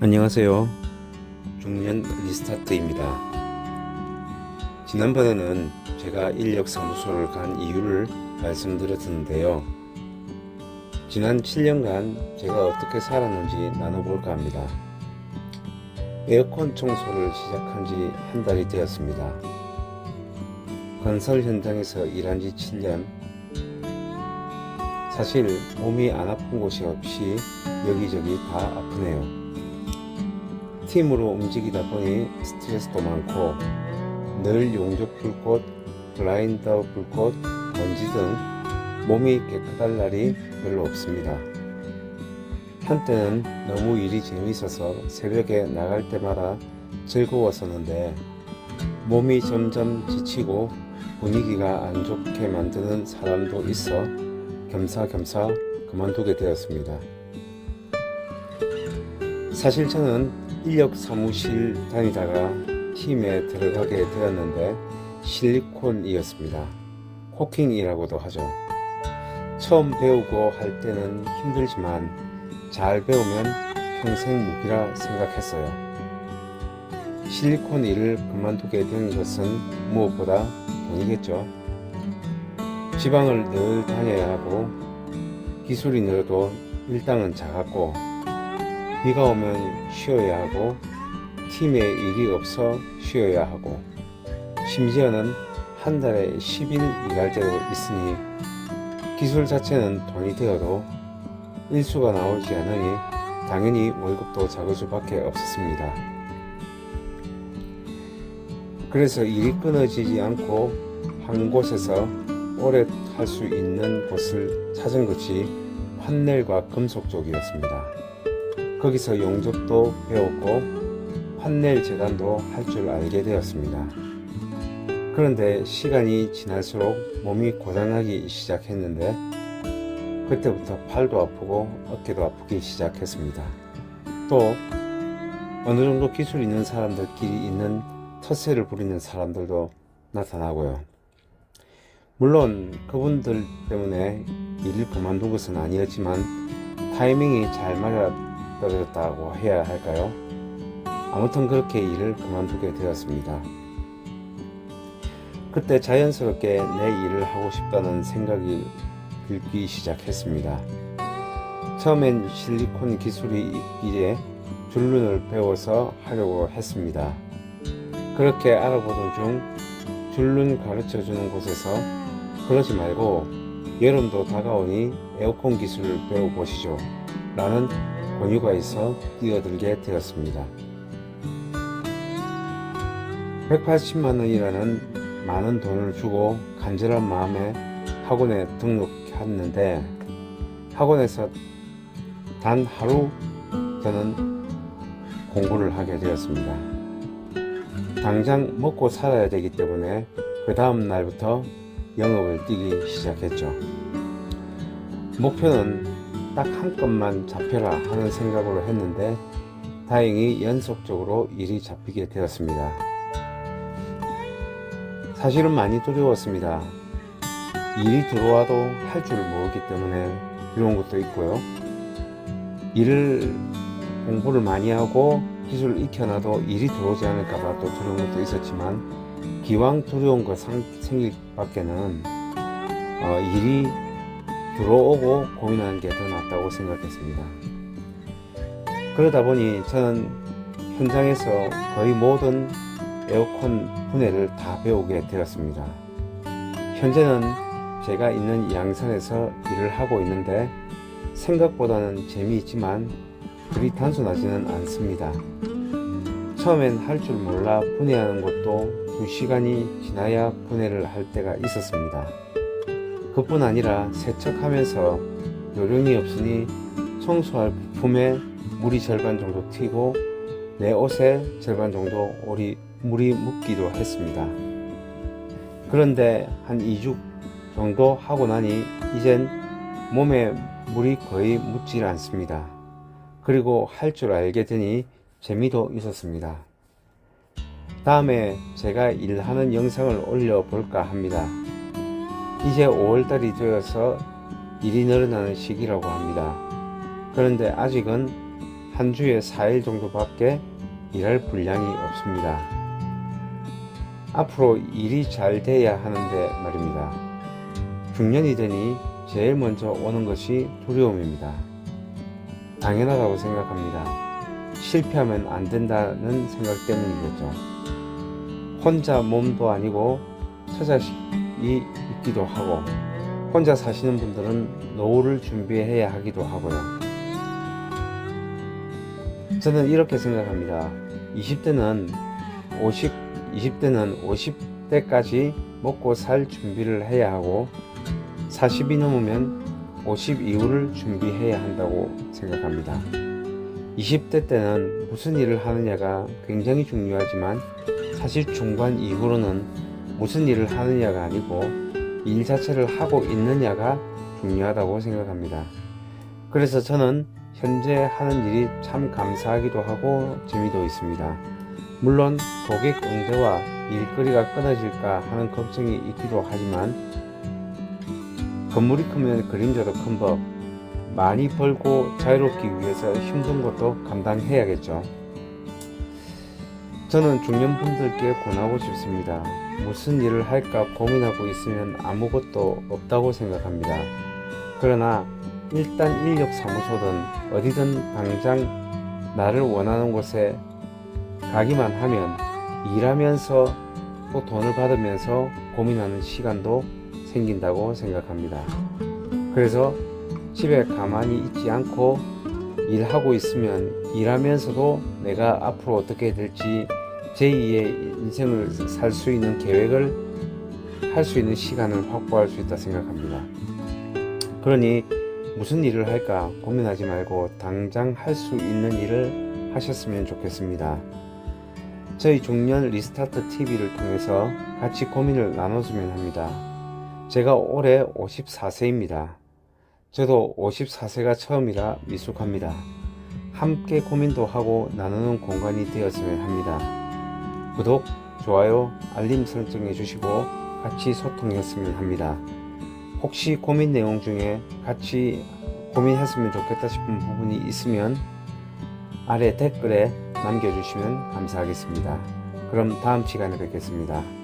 안녕하세요. 중년 리스타트입니다. 지난번에는 제가 인력사무소를 간 이유를 말씀드렸는데요. 지난 7년간 제가 어떻게 살았는지 나눠볼까 합니다. 에어컨 청소를 시작한 지 한 달이 되었습니다. 건설 현장에서 일한 지 7년. 사실 몸이 안 아픈 곳이 없이 여기저기 다 아프네요. 팀으로 움직이다 보니 스트레스도 많고 늘 용접 불꽃, 블라인더 불꽃, 먼지 등 몸이 깨끗할 날이 별로 없습니다. 한때는 너무 일이 재미있어서 새벽에 나갈 때마다 즐거웠었는데 몸이 점점 지치고 분위기가 안 좋게 만드는 사람도 있어 겸사겸사 그만두게 되었습니다. 사실 저는 인력 사무실 다니다가 팀에 들어가게 되었는데 실리콘이었습니다. 코킹이라고도 하죠. 처음 배우고 할 때는 힘들지만 잘 배우면 평생 무기라 생각했어요. 실리콘 일을 그만두게 된 것은 무엇보다 돈이겠죠. 지방을 늘 다녀야 하고 기술이 늘어도 일당은 작았고 비가 오면 쉬어야 하고 팀에 일이 없어 쉬어야 하고 심지어는 한 달에 10일 일할 때도 있으니 기술 자체는 돈이 되어도 일수가 나오지 않으니 당연히 월급도 작을 수밖에 없었습니다. 그래서 일이 끊어지지 않고 한 곳에서 오래 할 수 있는 곳을 찾은 것이 판넬과 금속 쪽이었습니다. 거기서 용접도 배웠고 판넬 재단도 할 줄 알게 되었습니다. 그런데 시간이 지날수록 몸이 고장나기 시작했는데 그때부터 팔도 아프고 어깨도 아프기 시작했습니다. 또 어느 정도 기술 있는 사람들끼리 있는 텃세를 부리는 사람들도 나타나고요. 물론 그분들 때문에 일을 그만둔 것은 아니었지만 타이밍이 잘 맞아 떨어졌다고 해야 할까요? 아무튼 그렇게 일을 그만두게 되었습니다. 그때 자연스럽게 내 일을 하고 싶다는 생각이 들기 시작했습니다. 처음엔 실리콘 기술이 있기에 줄눈을 배워서 하려고 했습니다. 그렇게 알아보던 중 줄눈 가르쳐주는 곳에서 그러지 말고 여름도 다가오니 에어컨 기술을 배워보시죠 라는 권유가 있어 뛰어들게 되었습니다. 180만원이라는 많은 돈을 주고 간절한 마음에 학원에 등록했는데 학원에서 단 하루 저는 공부를 하게 되었습니다. 당장 먹고 살아야 되기 때문에 그 다음 날부터 영업을 뛰기 시작했죠. 목표는 딱 한 건만 잡혀라 하는 생각으로 했는데 다행히 연속적으로 일이 잡히게 되었습니다. 사실은 많이 두려웠습니다. 일이 들어와도 할 줄 모르기 때문에 두려운 것도 있고요. 일을 공부를 많이 하고 기술을 익혀놔도 일이 들어오지 않을까봐 또 두려운 것도 있었지만 기왕 두려운 거 생길 밖에는 일이 들어오고 고민하는 게 더 낫다고 생각했습니다. 그러다 보니 저는 현장에서 거의 모든 에어컨 분해를 다 배우게 되었습니다. 현재는 제가 있는 양산에서 일을 하고 있는데 생각보다는 재미있지만 그리 단순하지는 않습니다. 처음엔 할 줄 몰라 분해하는 것도 2시간이 지나야 분해를 할 때가 있었습니다. 그뿐 아니라 세척하면서 요령이 없으니 청소할 부품에 물이 절반 정도 튀고 내 옷에 절반 정도 물이 묻기도 했습니다. 그런데 한 2주 정도 하고 나니 이젠 몸에 물이 거의 묻질 않습니다. 그리고 할 줄 알게 되니 재미도 있었습니다. 다음에 제가 일하는 영상을 올려볼까 합니다. 이제 5월달이 되어서 일이 늘어나는 시기라고 합니다. 그런데 아직은 한 주에 4일 정도밖에 일할 분량이 없습니다. 앞으로 일이 잘 돼야 하는데 말입니다. 중년이 되니 제일 먼저 오는 것이 두려움입니다. 당연하다고 생각합니다. 실패하면 안 된다는 생각 때문이겠죠. 혼자 몸도 아니고 처자식이 있기도 하고, 혼자 사시는 분들은 노후를 준비해야 하기도 하고요. 저는 이렇게 생각합니다. 20대는 50대까지 먹고 살 준비를 해야 하고, 40이 넘으면 50 이후를 준비해야 한다고 생각합니다. 20대 때는 무슨 일을 하느냐가 굉장히 중요하지만, 40 중반 이후로는 무슨 일을 하느냐가 아니고 일 자체를 하고 있느냐가 중요하다고 생각합니다. 그래서 저는 현재 하는 일이 참 감사하기도 하고 재미도 있습니다. 물론 고객 응대와 일거리가 끊어질까 하는 걱정이 있기도 하지만, 건물이 크면 그림자도 큰 법, 많이 벌고 자유롭기 위해서 힘든 것도 감당해야겠죠. 저는 중년분들께 권하고 싶습니다. 무슨 일을 할까 고민하고 있으면 아무것도 없다고 생각합니다. 그러나 일단 인력사무소든 어디든 당장 나를 원하는 곳에 가기만 하면 일하면서 또 돈을 받으면서 고민하는 시간도 생긴다고 생각합니다. 그래서 집에 가만히 있지 않고 일하고 있으면 일하면서도 내가 앞으로 어떻게 될지 제2의 인생을 살 수 있는 계획을 할 수 있는 시간을 확보할 수 있다 생각합니다. 그러니 무슨 일을 할까 고민하지 말고 당장 할 수 있는 일을 하셨으면 좋겠습니다. 저희 중년 리스타트 TV를 통해서 같이 고민을 나눠주면 합니다. 제가 올해 54세입니다. 저도 54세가 처음이라 미숙합니다. 함께 고민도 하고 나누는 공간이 되었으면 합니다. 구독, 좋아요, 알림 설정해 주시고 같이 소통했으면 합니다. 혹시 고민 내용 중에 같이 고민했으면 좋겠다 싶은 부분이 있으면 아래 댓글에 남겨주시면 감사하겠습니다. 그럼 다음 시간에 뵙겠습니다.